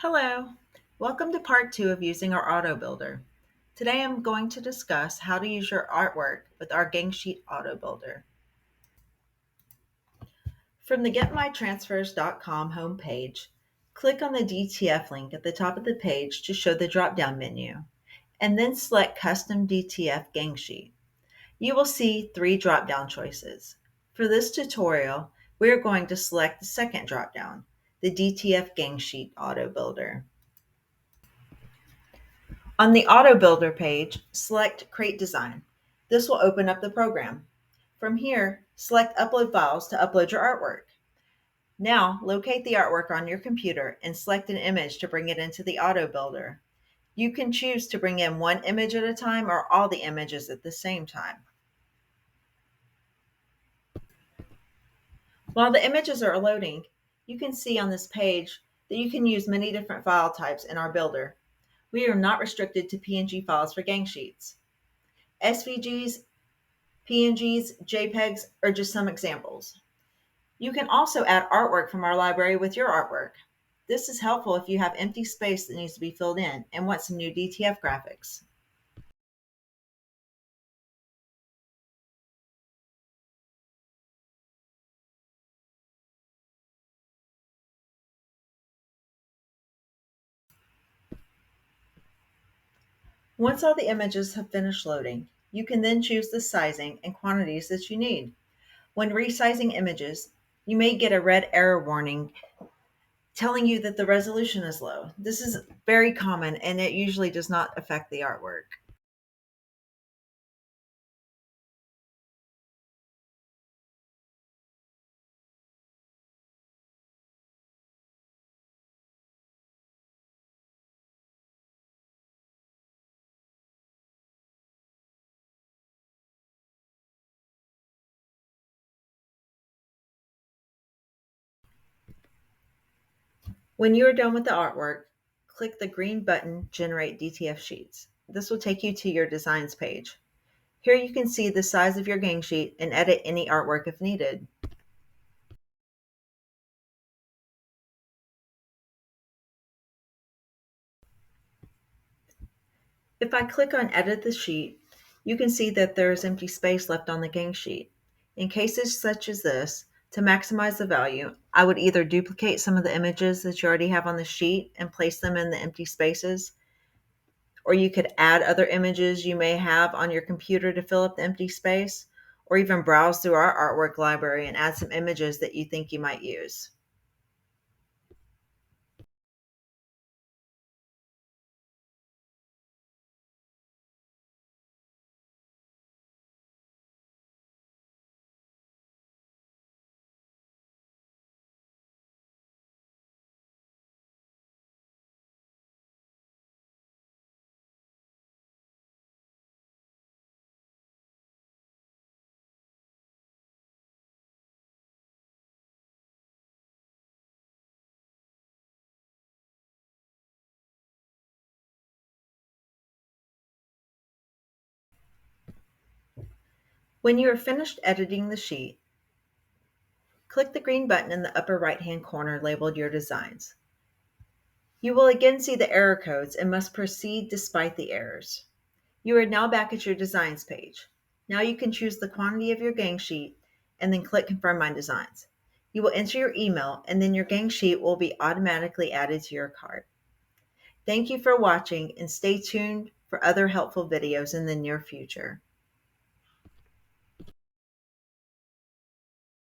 Hello, welcome to part 2 of using our Autobuilder. Today I'm going to discuss how to use your artwork with our gang sheet Autobuilder. From the getmytransfers.com homepage, click on the DTF link at the top of the page to show the drop-down menu, and then select Custom DTF Gang Sheet. You will see 3 drop-down choices. For this tutorial, we are going to select the second drop-down, the DTF Gang Sheet Autobuilder. On the Autobuilder page, select Create Design. This will open up the program. From here, select Upload Files to upload your artwork. Now, locate the artwork on your computer and select an image to bring it into the Autobuilder. You can choose to bring in one image at a time or all the images at the same time. While the images are loading, you can see on this page that you can use many different file types in our builder. We are not restricted to PNG files for gang sheets. SVGs, PNGs, JPEGs are just some examples. You can also add artwork from our library with your artwork. This is helpful if you have empty space that needs to be filled in and want some new DTF graphics. Once all the images have finished loading, you can then choose the sizing and quantities that you need. When resizing images, you may get a red error warning telling you that the resolution is low. This is very common and it usually does not affect the artwork. When you are done with the artwork, click the green button, Generate DTF Sheets. This will take you to your Designs page. Here you can see the size of your gang sheet and edit any artwork if needed. If I click on Edit the Sheet, you can see that there is empty space left on the gang sheet. In cases such as this, to maximize the value, I would either duplicate some of the images that you already have on the sheet and place them in the empty spaces, or you could add other images you may have on your computer to fill up the empty space, or even browse through our artwork library and add some images that you think you might use. When you are finished editing the sheet, click the green button in the upper right-hand corner labeled Your Designs. You will again see the error codes and must proceed despite the errors. You are now back at your Designs page. Now you can choose the quantity of your gang sheet and then click Confirm My Designs. You will enter your email and then your gang sheet will be automatically added to your cart. Thank you for watching and stay tuned for other helpful videos in the near future.